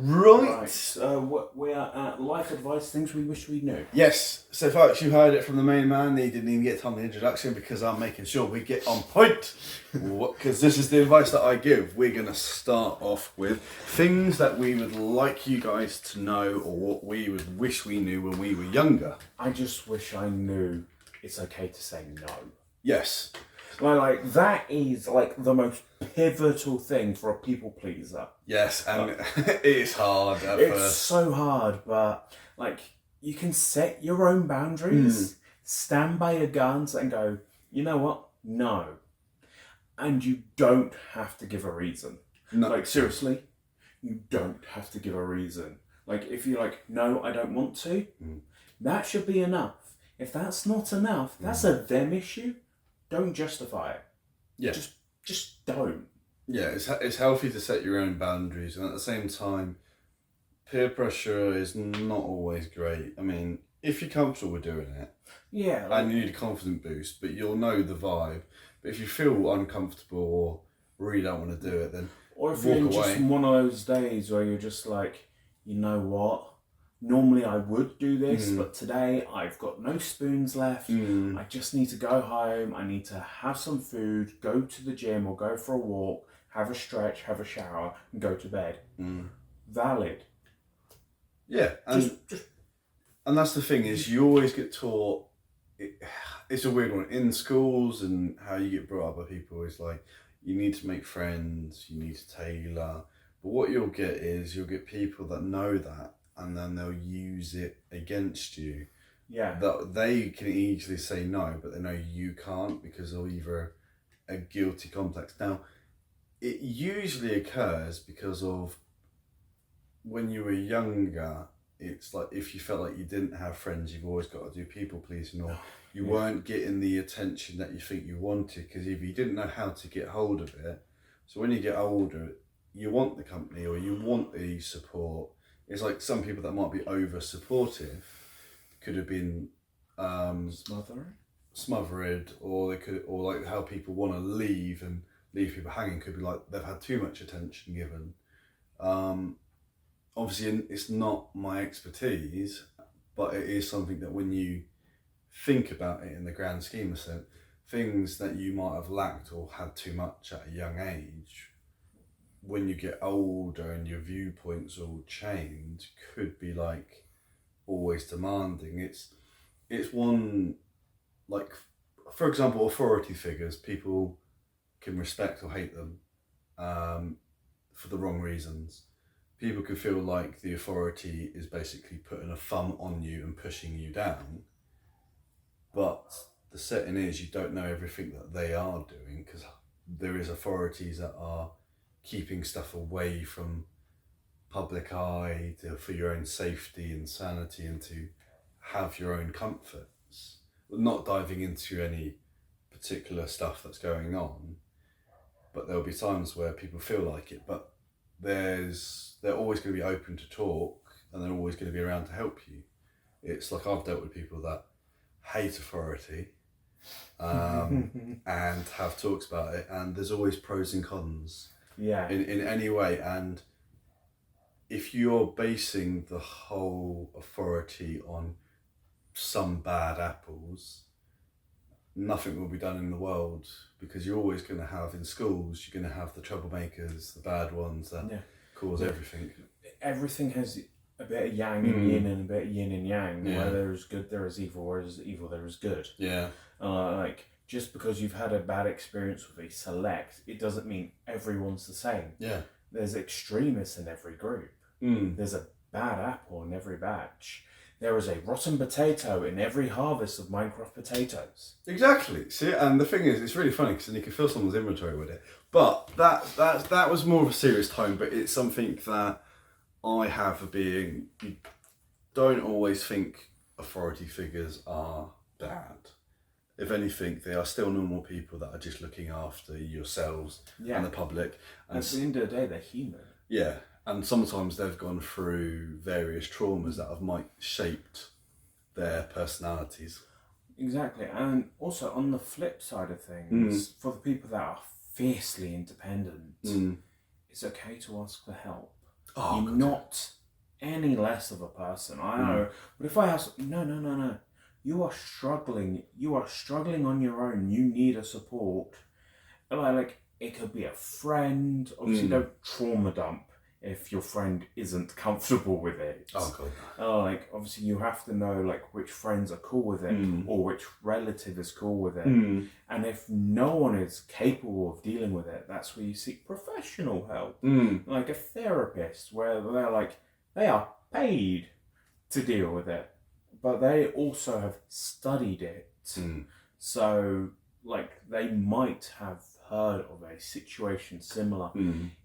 Right. We are at life advice, things we wish we knew. Yes. So, folks, you heard it from the main man. He didn't even get time the introduction because I'm making sure we get on point. Because this is the advice that I give. We're going to start off with things that we would like you guys to know, or what we would wish we knew when we were younger. I just wish I knew it's okay to say no. Yes. Like that is like the most pivotal thing for a people pleaser. Yes, and it is hard at It's first. so hard, but like you can set your own boundaries, stand by your guns and go, you know what? No. And you don't have to give a reason. No. Like seriously, you don't have to give a reason. Like if you're like, no, I don't want to, that should be enough. If that's not enough, that's a them issue. Don't justify it. Yeah. Just don't. Yeah, it's healthy to set your own boundaries, and at the same time, peer pressure is not always great. I mean, if you're comfortable with doing it, yeah, and you need a confidence boost, but you'll know the vibe. But if you feel uncomfortable or really don't want to do it, then or if walk you're away. just one of those days where you're just like, you know what? Normally I would do this, but today I've got no spoons left. I just need to go home. I need to have some food, go to the gym or go for a walk, have a stretch, have a shower, and go to bed. Valid. Yeah, and and that's the thing is you always get taught. It's a weird one in schools, and how you get brought up by people is like you need to make friends, you need to tailor. But what you'll get people that know that. And then they'll use it against you. Yeah. That they can easily say no, but they know you can't because of either a guilty complex. Now, it usually occurs because of when you were younger, it's like if you felt like you didn't have friends, you've always got to do people pleasing, or you weren't getting the attention that you think you wanted because either you didn't know how to get hold of it. So when you get older, you want the company or you want the support. It's like some people that might be over supportive could have been smothered, or they could, or like how people want to leave and leave people hanging could be like they've had too much attention given. Obviously, it's not my expertise, but it is something that when you think about it in the grand scheme of things, things that you might have lacked or had too much at a young age. When you get older and your viewpoints all change, could be like always demanding. It's one, like, for example, authority figures, people can respect or hate them for the wrong reasons. People can feel like the authority is basically putting a thumb on you and pushing you down, but the setting is you don't know everything that they are doing, because there is authorities that are keeping stuff away from public eye for your own safety and sanity and to have your own comforts. Not diving into any particular stuff that's going on, but there'll be times where people feel like it, but they're always going to be open to talk and they're always going to be around to help you. It's like I've dealt with people that hate authority and have talks about it, and there's always pros and cons. Yeah. In any way, and if you're basing the whole authority on some bad apples, nothing will be done in the world, because you're always going to have in schools, you're going to have the troublemakers, the bad ones that cause everything. Everything has a bit of yang and yin and a bit of yin and yang. Where there is good, there is evil. Where there is evil, there is good. Yeah. Like, just because you've had a bad experience with a select, it doesn't mean everyone's the same. Yeah. There's extremists in every group. There's a bad apple in every batch. There is a rotten potato in every harvest of Minecraft potatoes. Exactly. See, and the thing is, it's really funny because then you can fill someone's inventory with it. But that was more of a serious tone. But it's something that I have for being. You don't always think authority figures are bad. If anything, they are still normal people that are just looking after yourselves and the public. And at the end of the day, they're human. Yeah, and sometimes they've gone through various traumas that have might shaped their personalities. Exactly, and also on the flip side of things, for the people that are fiercely independent, it's okay to ask for help. Oh, You're God. not any less of a person. I know. But if I ask, no. You are struggling. You are struggling on your own. You need a support. Like it could be a friend. Obviously, don't trauma dump if your friend isn't comfortable with it. Oh, God. Like obviously you have to know like which friends are cool with it or which relative is cool with it. And if no one is capable of dealing with it, that's where you seek professional help. Like a therapist where they're like they are paid to deal with it, but they also have studied it. So like they might have heard of a situation similar.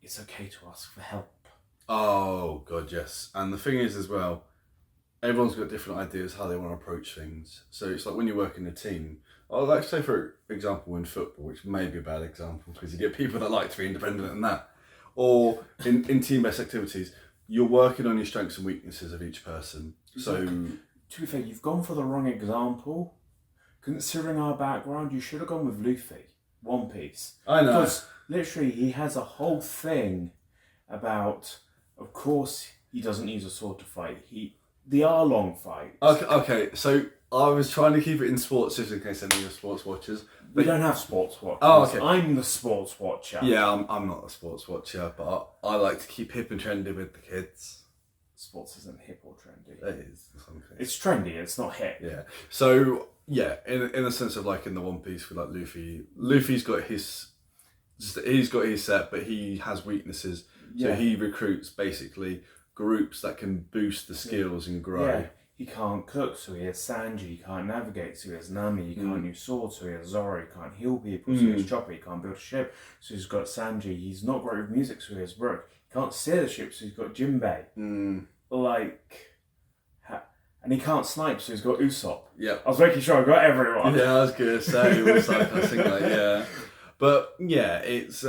It's okay to ask for help. Oh, God, yes. And the thing is as well, everyone's got different ideas how they want to approach things. So it's like when you work in a team, I'd like to say, for example, in football, which may be a bad example because you get people that like to be independent and that. Or in team-based activities, you're working on your strengths and weaknesses of each person. So, to be fair, you've gone for the wrong example. Considering our background, you should have gone with Luffy, One Piece. I know. Because literally, he has a whole thing about, of course, he doesn't use a sword to fight. The Arlong fight. Okay, so I was trying to keep it in sports just in case any of your sports watchers. We don't have sports watchers. Oh, okay. I'm the sports watcher. Yeah, I'm not a sports watcher, but I like to keep hip and trendy with the kids. Sports isn't hip or trendy. It is something. It's trendy, it's not hip. Yeah. So yeah, in the sense of like in the One Piece with like Luffy's got his set, but he has weaknesses. So Yeah. he recruits basically groups that can boost the skills and grow. Yeah. He can't cook, so he has Sanji. He can't navigate, so he has Nami. He can't use swords, so he has Zoro. He can't heal people, so he has Chopper. He can't build a ship, so he's got Sanji. He's not great with music, so he has Brook. He can't steer the ship, so he's got Jinbei. And he can't snipe, so he's got Usopp. Yeah. I was making sure I got everyone. Yeah, I was gonna say it was like I think like yeah. But yeah, it's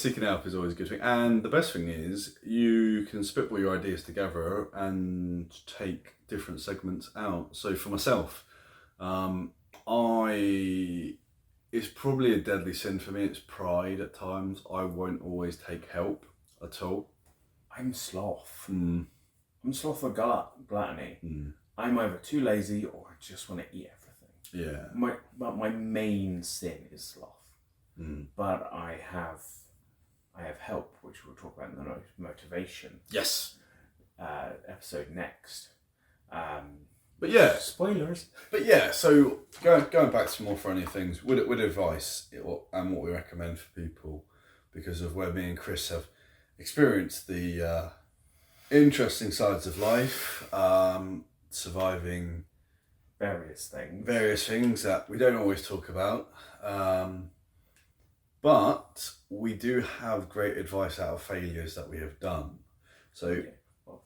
seeking help is always a good thing, and the best thing is you can spitball your ideas together and take different segments out. So for myself, it's probably a deadly sin for me. It's pride at times. I won't always take help at all. I'm sloth. I'm sloth for gluttony. I'm either too lazy or I just want to eat everything. Yeah. My main sin is sloth. But I have help, which we'll talk about in the motivation. Yes. Episode next. But yeah. Spoilers. But yeah, so going back to more funny things, with advice and what we recommend for people, because of where me and Chris have experienced the interesting sides of life, surviving various things that we don't always talk about. But we do have great advice out of failures that we have done. So, well,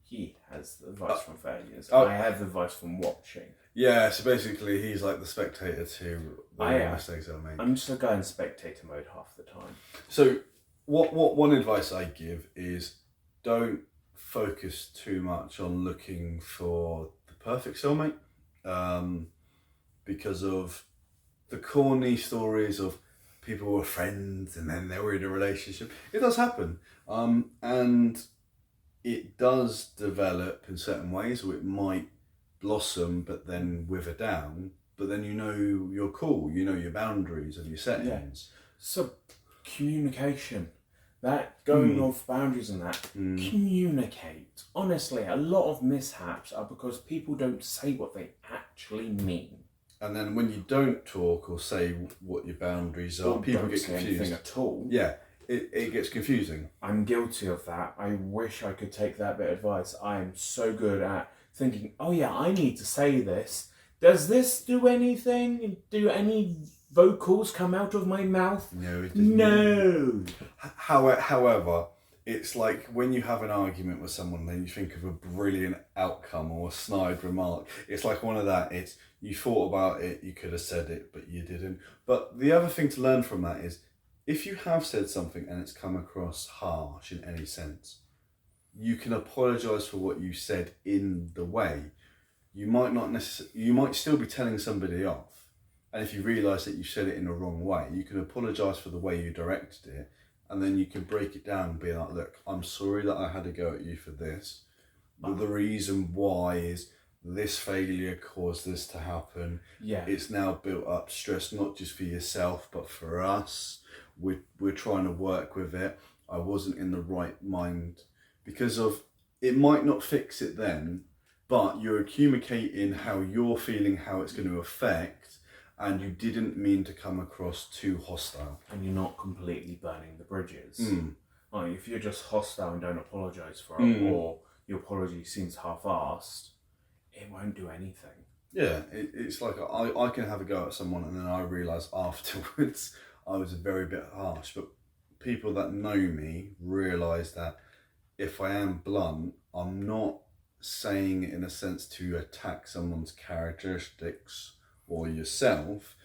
he has advice from failures. I have advice from watching. Yeah, so basically he's like the spectator to the mistakes I make. I'm just a guy in spectator mode half the time. So, what one advice I give is don't focus too much on looking for the perfect soulmate, because of the corny stories of people who were friends and then they were in a relationship. It does happen, and it does develop in certain ways, or it might blossom but then wither down. But then you're cool. You know your boundaries and your settings. Yeah. So communication. That going off boundaries and that. Communicate. Honestly, a lot of mishaps are because people don't say what they actually mean. And then when you don't talk or say what your boundaries are, people get confused. Anything at all. Yeah, it gets confusing. I'm guilty of that. I wish I could take that bit of advice. I am so good at thinking, oh yeah, I need to say this. Does this do anything? Do any vocals come out of my mouth? No, it doesn't. No. However, it's like when you have an argument with someone, then you think of a brilliant outcome or a snide remark. It's like one of that. It's you thought about it, you could have said it, but you didn't. But the other thing to learn from that is, if you have said something and it's come across harsh in any sense, you can apologise for what you said in the way. You might still be telling somebody off. And if you realise that you said it in the wrong way, you can apologise for the way you directed it and then you can break it down and be like, look, I'm sorry that I had to go at you for this, but the reason why is this failure caused this to happen. Yeah. It's now built up stress, not just for yourself, but for us. We're trying to work with it. I wasn't in the right mind because of, it might not fix it then, but you're communicating how you're feeling, how it's going to affect, and you didn't mean to come across too hostile. And you're not completely burning the bridges. Like, if you're just hostile and don't apologise for it, or your apology seems half-assed, it won't do anything. Yeah, it's like I can have a go at someone and then I realise afterwards I was a very bit harsh. But people that know me realise that if I am blunt, I'm not saying it in a sense to attack someone's characteristics or yourself.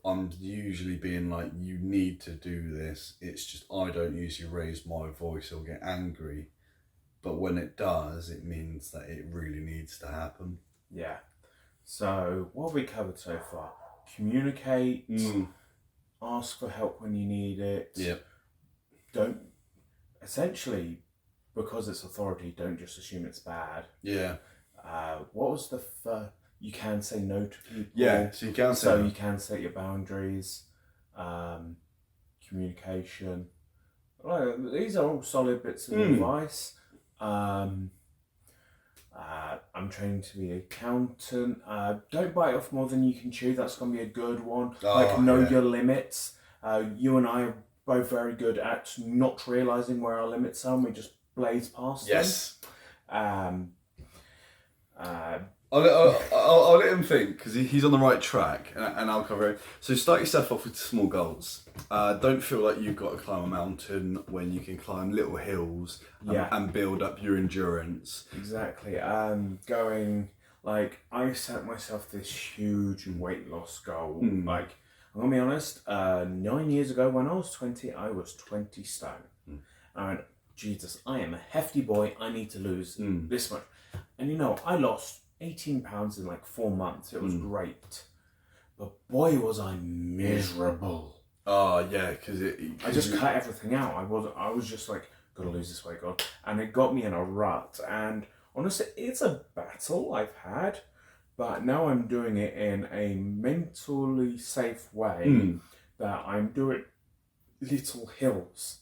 I'm usually being like, you need to do this. It's just I don't usually raise my voice or get angry. But when it does, it means that it really needs to happen. Yeah. So, what have we covered so far? Communicate, ask for help when you need it. Yep. Don't, essentially, because it's authority, don't just assume it's bad. Yeah. What was the you can say no to people. Yeah, so you can say So you can set your boundaries. Communication. Well, these are all solid bits of advice. I'm training to be an accountant. Don't bite off more than you can chew. That's going to be a good one. Know your limits. You and I are both very good at not realising where our limits are, and we just blaze past them. Yes. I'll let him think, because he's on the right track, and I'll cover it. So start yourself off with small goals. Don't feel like you've got to climb a mountain when you can climb little hills and build up your endurance. Exactly. I set myself this huge weight loss goal. Like, I'm going to be honest, 9 years ago when I was 20, I was 20 stone. And I went, Jesus, I am a hefty boy, I need to lose this much. And I lost 18 pounds in like 4 months. It was great. But boy, was I miserable. Oh, yeah, because I just cut everything out. I was just like, gotta lose this weight, God. And it got me in a rut. And honestly, it's a battle I've had. But now I'm doing it in a mentally safe way that I'm doing little hills.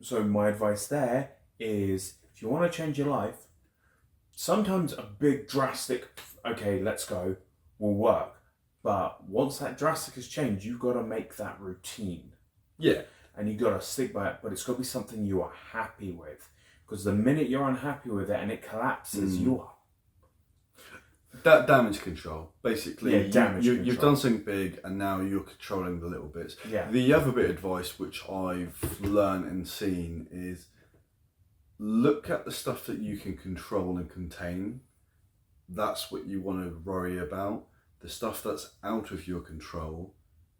So my advice there is, if you want to change your life, sometimes a big drastic, okay, let's go, will work. But once that drastic has changed, you've got to make that routine. Yeah. And you've got to stick by it, but it's got to be something you are happy with. Because the minute you're unhappy with it and it collapses, you are. That damage control, basically. Yeah, damage control. You've done something big and now you're controlling the little bits. Yeah. The other bit of advice which I've learned and seen is look at the stuff that you can control and contain. That's what you want to worry about. The stuff that's out of your control,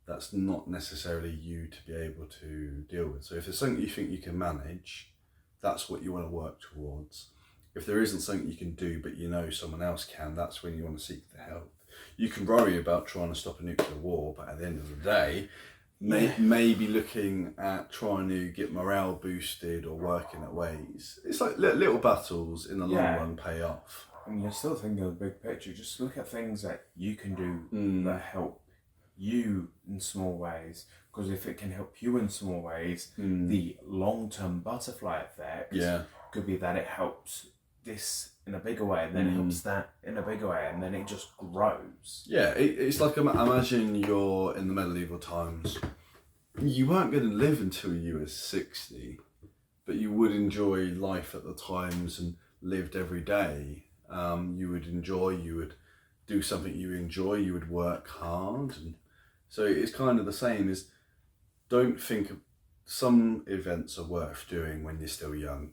that's not necessarily you to be able to deal with. So if there's something you think you can manage, that's what you want to work towards. If there isn't something you can do, but someone else can, that's when you want to seek the help. You can worry about trying to stop a nuclear war, but at the end of the day, maybe looking at trying to get morale boosted or working at ways. It's like little battles in the long run pay off. And you're still thinking of the big picture. Just look at things that you can do that help you in small ways. Because if it can help you in small ways, the long-term butterfly effect could be that it helps this in a bigger way, and then it helps that in a bigger way, and then it just grows. Yeah, it's like, imagine you're in the medieval times. You weren't going to live until you were 60, but you would enjoy life at the times and lived every day. You would do something you enjoy, you would work hard. And so it's kind of the same as, don't think some events are worth doing when you're still young.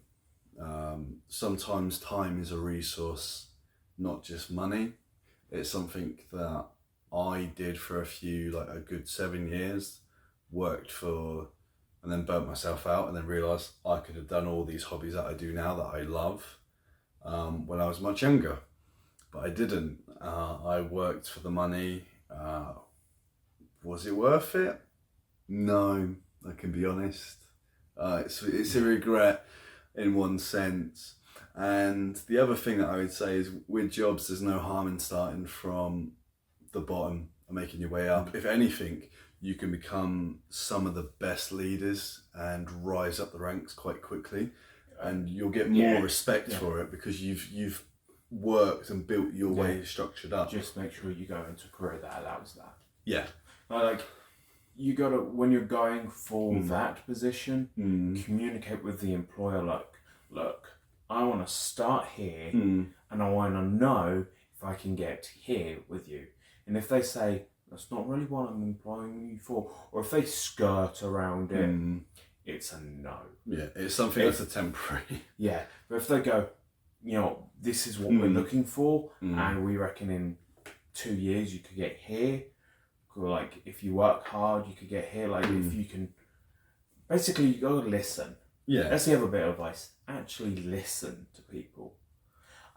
Sometimes time is a resource, not just money. It's something that I did for a good 7 years, worked for, and then burnt myself out, and then realised I could have done all these hobbies that I do now that I love when I was much younger, but I didn't. I worked for the money. Was it worth it? No, I can be honest. It's a regret in one sense. And the other thing that I would say is with jobs, there's no harm in starting from the bottom and making your way up. If anything, you can become some of the best leaders and rise up the ranks quite quickly, and you'll get more respect for it because you've worked and built your way structured up. Just make sure you go into a career that allows that. Yeah. Like, you gotta, when you're going for that position, communicate with the employer, like, look, I want to start here and I want to know if I can get here with you. And if they say, that's not really what I'm employing you for, or if they skirt around it, it's a no. Yeah, it's something that's a temporary. Yeah, but if they go, you know, this is what we're looking for, and we reckon in 2 years you could get here, or like if you work hard, you could get here. Like if you can, basically you gotta listen. Yeah. That's the other bit of advice. Actually listen to people.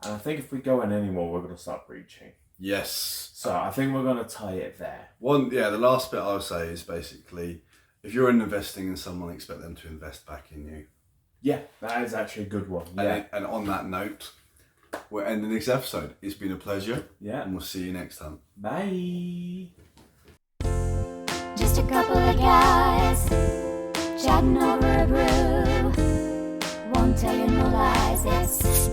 And I think if we go in anymore, we're gonna start preaching. Yes. So I think we're gonna tie it there. The last bit I'll say is basically, if you're investing in someone, expect them to invest back in you. Yeah, that is actually a good one. Yeah. And on that note, we're ending this episode. It's been a pleasure. Yeah. And we'll see you next time. Bye. Just a couple of guys chatting over a brew. Won't tell you no lies. It's